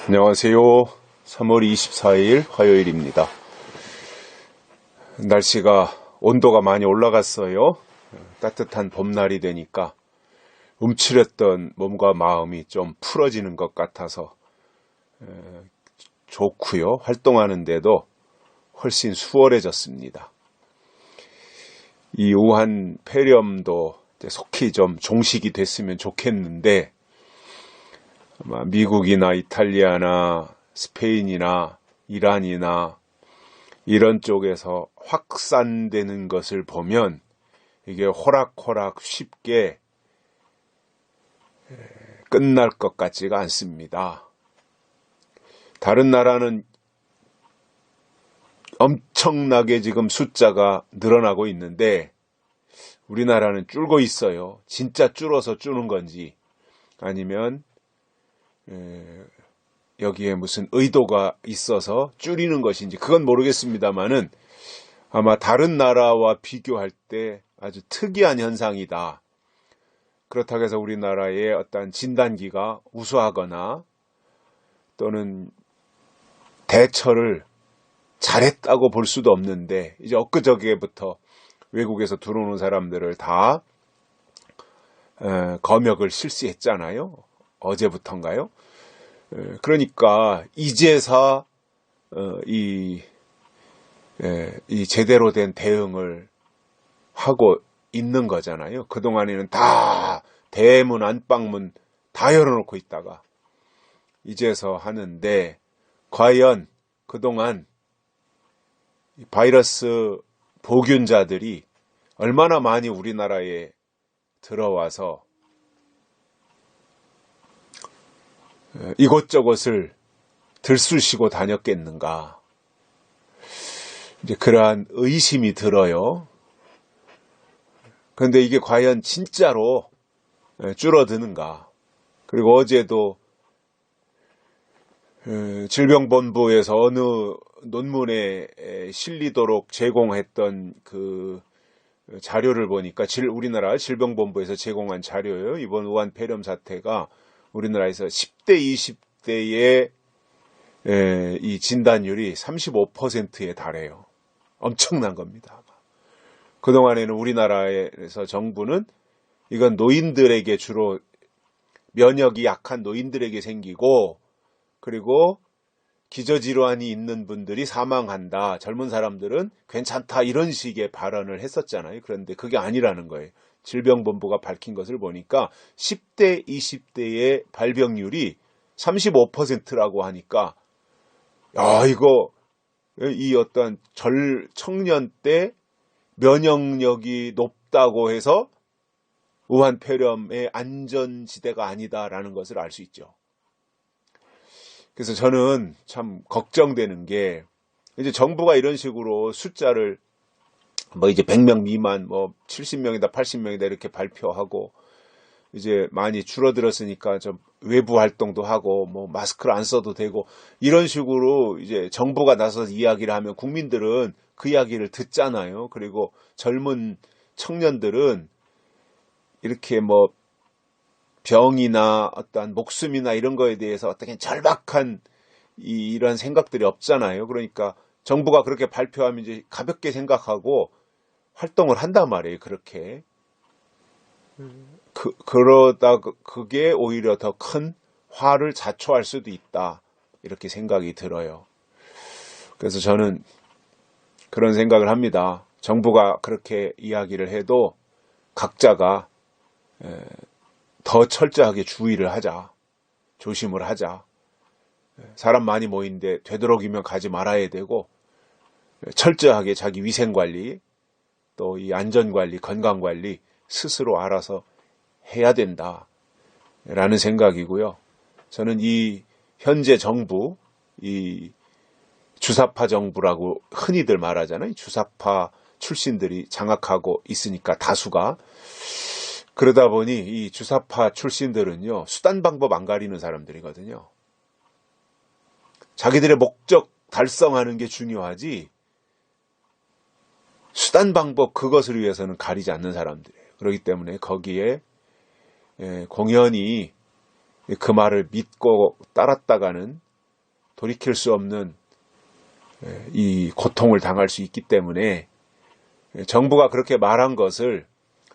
안녕하세요. 3월 24일 화요일입니다. 날씨가 온도가 많이 올라갔어요. 따뜻한 봄날이 되니까 움츠렸던 몸과 마음이 좀 풀어지는 것 같아서 좋고요. 활동하는데도 훨씬 수월해졌습니다. 이 우한 폐렴도 속히 좀 종식이 됐으면 좋겠는데 아마 미국이나 이탈리아나 스페인이나 이란이나 이런 쪽에서 확산되는 것을 보면 이게 호락호락 쉽게 끝날 것 같지가 않습니다. 다른 나라는 엄청나게 지금 숫자가 늘어나고 있는데 우리나라는 줄고 있어요. 진짜 줄어서 줄는 건지 아니면 여기에 무슨 의도가 있어서 줄이는 것인지 그건 모르겠습니다만은 아마 다른 나라와 비교할 때 아주 특이한 현상이다. 그렇다고 해서 우리나라의 어떤 진단기가 우수하거나 또는 대처를 잘했다고 볼 수도 없는데 이제 엊그저께부터 외국에서 들어오는 사람들을 다 검역을 실시했잖아요. 어제부터인가요? 그러니까 이제서 이 제대로 된 대응을 하고 있는 거잖아요. 그동안에는 다 대문 안방문 다 열어놓고 있다가 이제서 하는데 과연 그동안 바이러스 보균자들이 얼마나 많이 우리나라에 들어와서 이곳저곳을 들쑤시고 다녔겠는가. 이제 그러한 의심이 들어요. 그런데 이게 과연 진짜로 줄어드는가. 그리고 어제도 질병본부에서 어느 논문에 실리도록 제공했던 그 자료를 보니까 우리나라 질병본부에서 제공한 자료예요. 이번 우한 폐렴 사태가 우리나라에서 10대, 20대의 이 진단율이 35%에 달해요. 엄청난 겁니다. 그동안에는 우리나라에서 정부는 이건 노인들에게 주로 면역이 약한 노인들에게 생기고 그리고 기저질환이 있는 분들이 사망한다. 젊은 사람들은 괜찮다. 이런 식의 발언을 했었잖아요. 그런데 그게 아니라는 거예요. 질병본부가 밝힌 것을 보니까 10대, 20대의 발병률이 35%라고 하니까 이거 이 어떤 청년 때 면역력이 높다고 해서 우한 폐렴의 안전지대가 아니다라는 것을 알 수 있죠. 그래서 저는 참 걱정되는 게 이제 정부가 이런 식으로 숫자를 이제 100명 미만 70명이다 80명이다 이렇게 발표하고 이제 많이 줄어들었으니까 좀 외부 활동도 하고 마스크를 안 써도 되고 이런 식으로 이제 정부가 나서서 이야기를 하면 국민들은 그 이야기를 듣잖아요. 그리고 젊은 청년들은 이렇게 병이나 어떤 목숨이나 이런 거에 대해서 어떻게 절박한 이런 생각들이 없잖아요. 그러니까 정부가 그렇게 발표하면 이제 가볍게 생각하고 활동을 한단 말이에요. 그렇게. 그러다 그게 오히려 더 큰 화를 자초할 수도 있다. 이렇게 생각이 들어요. 그래서 저는 그런 생각을 합니다. 정부가 그렇게 이야기를 해도 각자가 더 철저하게 주의를 하자. 조심을 하자. 사람 많이 모이는데 되도록이면 가지 말아야 되고 철저하게 자기 위생관리 또 이 안전관리, 건강관리 스스로 알아서 해야 된다라는 생각이고요. 저는 이 현재 정부, 이 주사파 정부라고 흔히들 말하잖아요. 주사파 출신들이 장악하고 있으니까 다수가. 그러다 보니 이 주사파 출신들은요. 수단 방법 안 가리는 사람들이거든요. 자기들의 목적 달성하는 게 중요하지 수단 방법 그것을 위해서는 가리지 않는 사람들이에요. 그렇기 때문에 거기에 공연히 그 말을 믿고 따랐다가는 돌이킬 수 없는 이 고통을 당할 수 있기 때문에 정부가 그렇게 말한 것을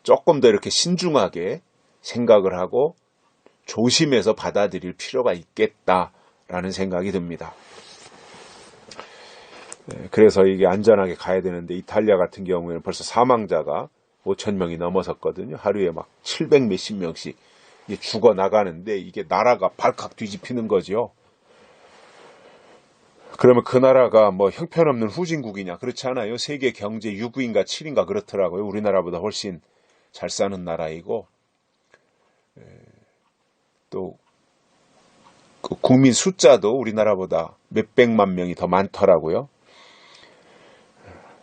조금 더 이렇게 신중하게 생각을 하고 조심해서 받아들일 필요가 있겠다라는 생각이 듭니다. 그래서 이게 안전하게 가야 되는데 이탈리아 같은 경우에는 벌써 사망자가 5,000명이 넘어섰거든요. 하루에 막 700 몇십 명씩 죽어 나가는데 이게 나라가 발칵 뒤집히는 거죠. 그러면 그 나라가 뭐 형편없는 후진국이냐? 그렇지 않아요. 세계 경제 6위인가 7위인가 그렇더라고요. 우리나라보다 훨씬 잘 사는 나라이고 또 그 국민 숫자도 우리나라보다 몇백만 명이 더 많더라고요.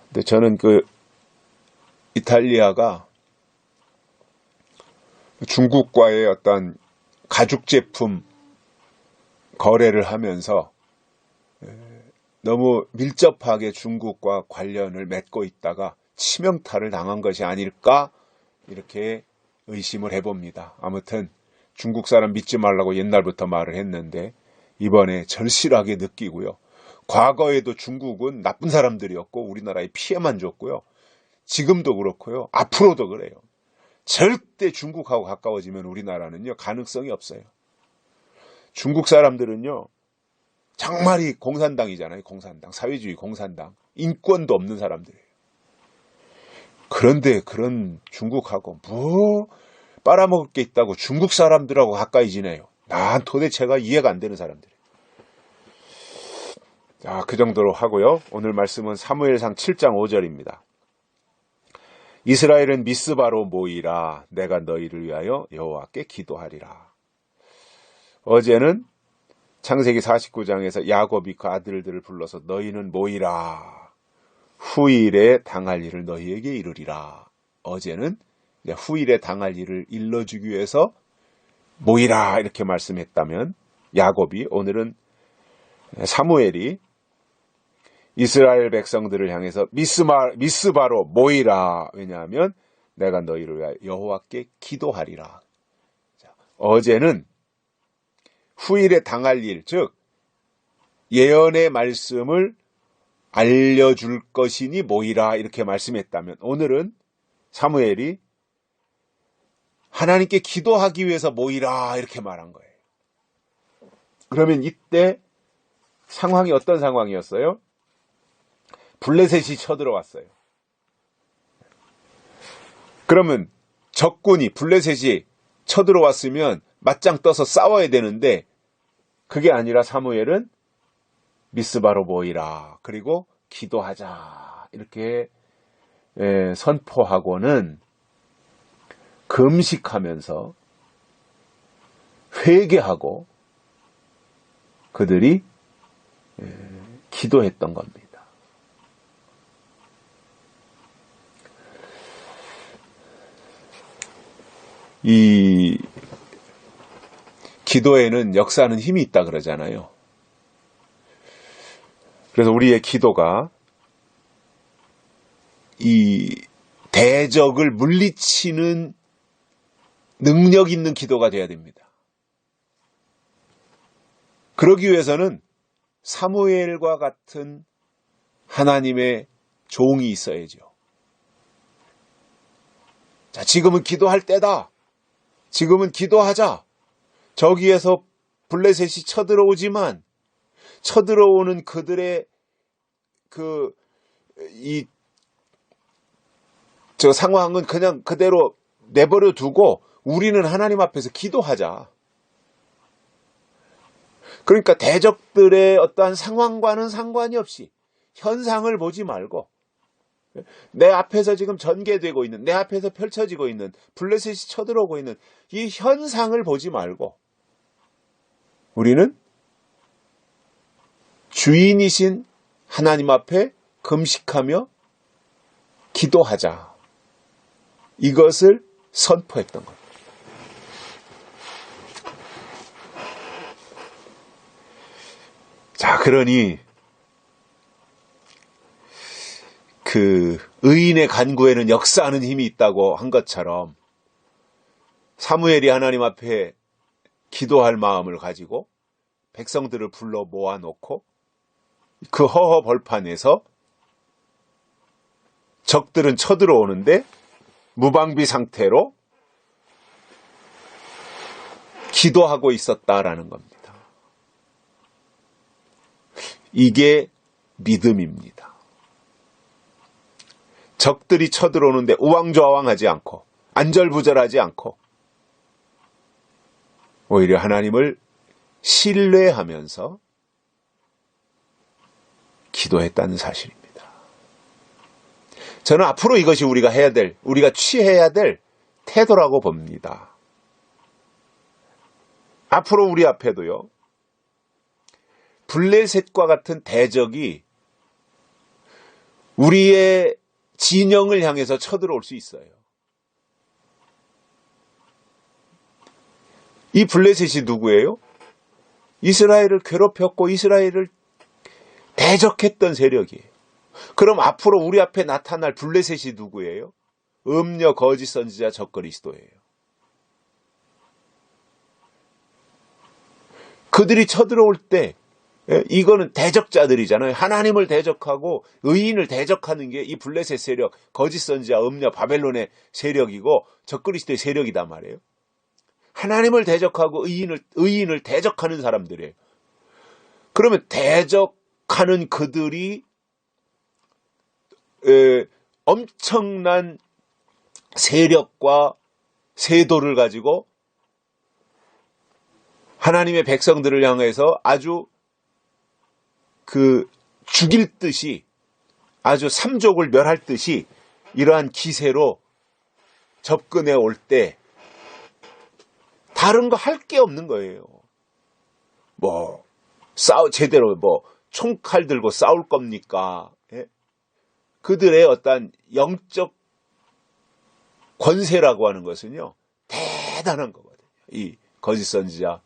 근데 저는 그 이탈리아가 중국과의 어떤 가죽 제품 거래를 하면서 너무 밀접하게 중국과 관련을 맺고 있다가 치명타를 당한 것이 아닐까 이렇게 의심을 해봅니다. 아무튼 중국 사람 믿지 말라고 옛날부터 말을 했는데 이번에 절실하게 느끼고요. 과거에도 중국은 나쁜 사람들이었고 우리나라에 피해만 줬고요. 지금도 그렇고요. 앞으로도 그래요. 절대 중국하고 가까워지면 우리나라는요. 가능성이 없어요. 중국 사람들은요. 정말이 공산당이잖아요. 공산당. 사회주의 공산당. 인권도 없는 사람들이에요. 그런데 그런 중국하고 뭐 빨아먹을 게 있다고 중국 사람들하고 가까이 지내요. 난 도대체가 이해가 안 되는 사람들이에요. 자, 그 정도로 하고요. 오늘 말씀은 사무엘상 7장 5절입니다. 이스라엘은 미스바로 모이라. 내가 너희를 위하여 여호와께 기도하리라. 어제는 창세기 49장에서 야곱이 그 아들들을 불러서 너희는 모이라. 후일에 당할 일을 너희에게 이르리라. 어제는 후일에 당할 일을 일러주기 위해서 모이라 이렇게 말씀했다면 야곱이 오늘은 사무엘이 이스라엘 백성들을 향해서 미스바로 모이라. 왜냐하면 내가 너희를 위하여 여호와께 기도하리라. 자, 어제는 후일에 당할 일, 즉 예언의 말씀을 알려줄 것이니 모이라 이렇게 말씀했다면 오늘은 사무엘이 하나님께 기도하기 위해서 모이라 이렇게 말한 거예요. 그러면 이때 상황이 어떤 상황이었어요? 블레셋이 쳐들어왔어요. 그러면 적군이 블레셋이 쳐들어왔으면 맞짱 떠서 싸워야 되는데 그게 아니라 사무엘은 미스바로 모이라. 그리고 기도하자. 이렇게 선포하고는 금식하면서 회개하고 그들이 기도했던 겁니다. 이 기도에는 역사하는 힘이 있다 그러잖아요. 그래서 우리의 기도가 이 대적을 물리치는 능력 있는 기도가 돼야 됩니다. 그러기 위해서는 사무엘과 같은 하나님의 종이 있어야죠. 자, 지금은 기도할 때다. 지금은 기도하자. 저기에서 블레셋이 쳐들어오지만 쳐들어오는 그들의 저 상황은 그냥 그대로 내버려 두고 우리는 하나님 앞에서 기도하자. 그러니까 대적들의 어떠한 상황과는 상관이 없이 현상을 보지 말고 내 앞에서 지금 전개되고 있는, 내 앞에서 펼쳐지고 있는, 블레셋이 쳐들어오고 있는 이 현상을 보지 말고 우리는 주인이신 하나님 앞에 금식하며 기도하자. 이것을 선포했던 겁니다. 자, 그러니 그 의인의 간구에는 역사하는 힘이 있다고 한 것처럼 사무엘이 하나님 앞에 기도할 마음을 가지고 백성들을 불러 모아놓고 그 허허 벌판에서 적들은 쳐들어오는데 무방비 상태로 기도하고 있었다라는 겁니다. 이게 믿음입니다. 적들이 쳐들어오는데 우왕좌왕하지 않고 안절부절하지 않고 오히려 하나님을 신뢰하면서 기도했다는 사실입니다. 저는 앞으로 이것이 우리가 취해야 될 태도라고 봅니다. 앞으로 우리 앞에도요, 블레셋과 같은 대적이 우리의 진영을 향해서 쳐들어올 수 있어요. 이 블레셋이 누구예요? 이스라엘을 괴롭혔고 이스라엘을 대적했던 세력이에요. 그럼 앞으로 우리 앞에 나타날 블레셋이 누구예요? 음녀 거짓 선지자 적그리스도예요. 그들이 쳐들어올 때 이거는 대적자들이잖아요. 하나님을 대적하고 의인을 대적하는 게 이 블레셋 세력, 거짓 선지자, 음녀, 바벨론의 세력이고 적그리스도의 세력이단 말이에요. 하나님을 대적하고 의인을 대적하는 사람들이에요. 그러면 대적하는 그들이 엄청난 세력과 세도를 가지고 하나님의 백성들을 향해서 아주 죽일 듯이, 아주 삼족을 멸할 듯이 이러한 기세로 접근해 올 때 다른 거 할 게 없는 거예요. 제대로 총칼 들고 싸울 겁니까? 예? 그들의 어떤 영적 권세라고 하는 것은요, 대단한 거거든요. 이 거짓 선지자,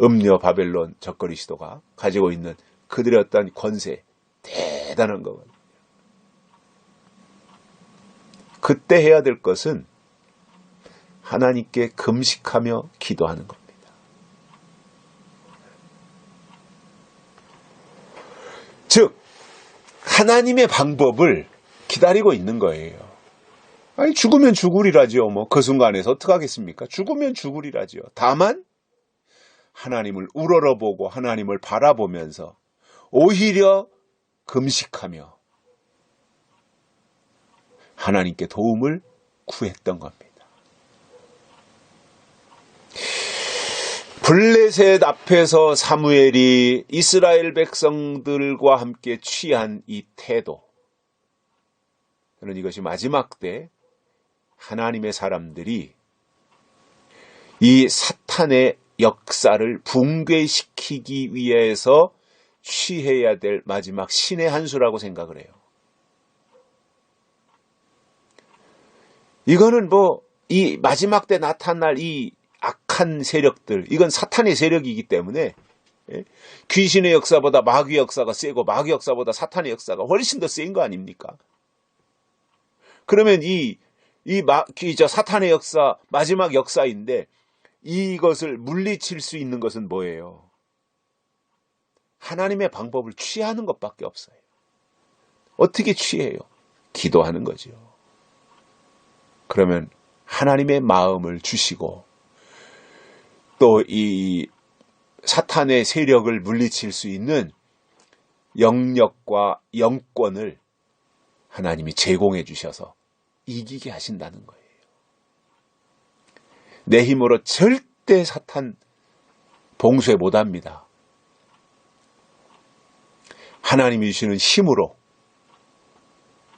음녀, 바벨론, 적그리스도가 가지고 있는 그들의 어떤 권세, 대단한 거거든요. 그때 해야 될 것은 하나님께 금식하며 기도하는 겁니다. 즉, 하나님의 방법을 기다리고 있는 거예요. 아니, 죽으면 죽으리라지요. 그 순간에서 어떡하겠습니까? 죽으면 죽으리라지요. 다만 하나님을 우러러보고 하나님을 바라보면서 오히려 금식하며 하나님께 도움을 구했던 겁니다. 블레셋 앞에서 사무엘이 이스라엘 백성들과 함께 취한 이 태도, 저는 이것이 마지막 때 하나님의 사람들이 이 사탄의 역사를 붕괴시키기 위해서 취해야 될 마지막 신의 한 수라고 생각을 해요. 이거는 이 마지막 때 나타날 이 악한 세력들, 이건 사탄의 세력이기 때문에 귀신의 역사보다 마귀의 역사가 세고 마귀 역사보다 사탄의 역사가 훨씬 더 센 거 아닙니까? 그러면 사탄의 역사, 마지막 역사인데 이것을 물리칠 수 있는 것은 뭐예요? 하나님의 방법을 취하는 것밖에 없어요. 어떻게 취해요? 기도하는 거죠. 그러면 하나님의 마음을 주시고 또 이 사탄의 세력을 물리칠 수 있는 영력과 영권을 하나님이 제공해 주셔서 이기게 하신다는 거예요. 내 힘으로 절대 사탄 봉쇄 못합니다. 하나님이 주시는 힘으로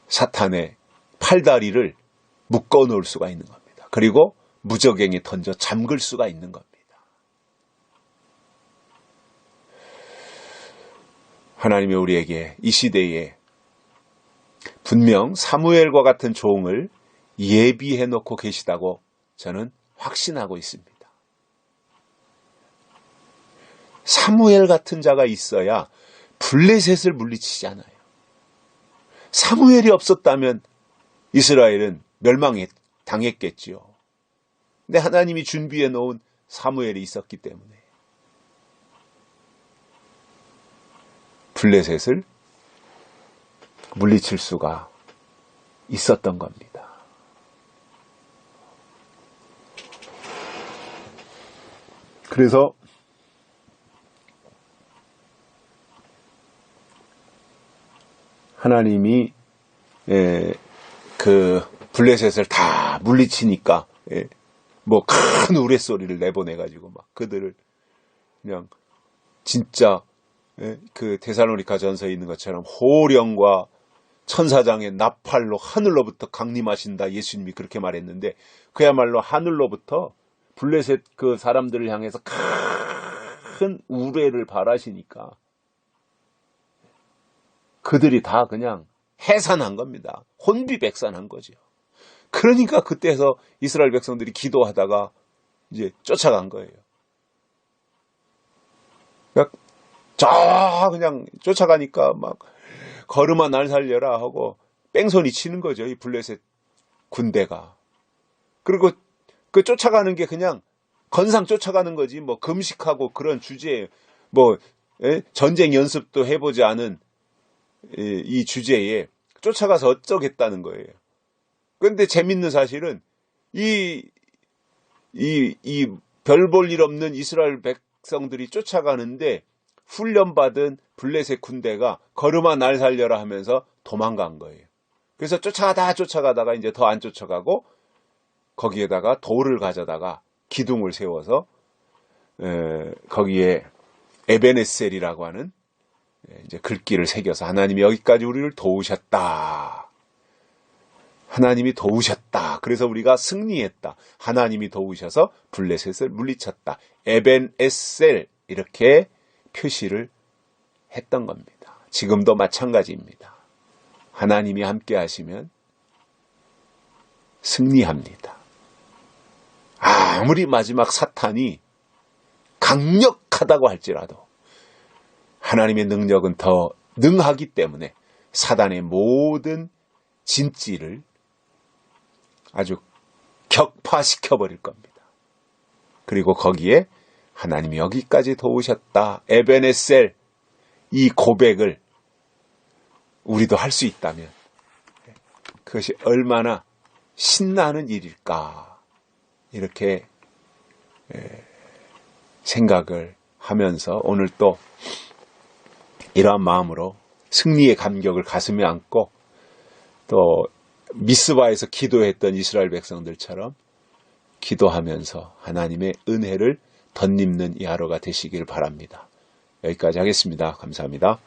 사탄의 팔다리를 묶어 놓을 수가 있는 겁니다. 그리고 무적행에 던져 잠글 수가 있는 겁니다. 하나님이 우리에게 이 시대에 분명 사무엘과 같은 종을 예비해 놓고 계시다고 저는 확신하고 있습니다. 사무엘 같은 자가 있어야 블레셋을 물리치지 않아요. 사무엘이 없었다면 이스라엘은 멸망에 당했겠지요. 근데 하나님이 준비해 놓은 사무엘이 있었기 때문에 블레셋을 물리칠 수가 있었던 겁니다. 그래서 하나님이 그 블레셋을 다 물리치니까 뭐 큰 우레소리를 내보내가지고 막 그들을 그냥 진짜 그 데살로니가 전서에 있는 것처럼 호령과 천사장의 나팔로 하늘로부터 강림하신다. 예수님이 그렇게 말했는데 그야말로 하늘로부터 블레셋 그 사람들을 향해서 큰 우레를 발하시니까 그들이 다 그냥 해산한 겁니다. 혼비백산한 거죠. 그러니까 그때서 이스라엘 백성들이 기도하다가 이제 쫓아간 거예요. 그냥 쫓아가니까 막 걸음아 날 살려라 하고 뺑소니 치는 거죠. 이 블레셋 군대가. 그리고 그 쫓아가는 게 그냥 건상 쫓아가는 거지. 뭐 금식하고 그런 주제에 뭐 전쟁 연습도 해보지 않은 이 주제에 쫓아가서 어쩌겠다는 거예요. 그런데 재밌는 사실은 이 별 볼 일 없는 이스라엘 백성들이 쫓아가는데 훈련받은 블레셋 군대가 걸음아 날 살려라 하면서 도망간 거예요. 그래서 쫓아가다가 이제 더 안 쫓아가고 거기에다가 돌을 가져다가 기둥을 세워서 거기에 에베네셀이라고 하는 이제 글귀를 새겨서 하나님이 여기까지 우리를 도우셨다. 하나님이 도우셨다. 그래서 우리가 승리했다. 하나님이 도우셔서 블레셋을 물리쳤다. 에벤에셀 이렇게 표시를 했던 겁니다. 지금도 마찬가지입니다. 하나님이 함께 하시면 승리합니다. 아무리 마지막 사탄이 강력하다고 할지라도 하나님의 능력은 더 능하기 때문에 사단의 모든 진지를 아주 격파시켜버릴 겁니다. 그리고 거기에 하나님이 여기까지 도우셨다. 에베네셀 이 고백을 우리도 할 수 있다면 그것이 얼마나 신나는 일일까 이렇게 생각을 하면서 오늘 또 이러한 마음으로 승리의 감격을 가슴에 안고 또 미스바에서 기도했던 이스라엘 백성들처럼 기도하면서 하나님의 은혜를 덧입는 이 하루가 되시길 바랍니다. 여기까지 하겠습니다. 감사합니다.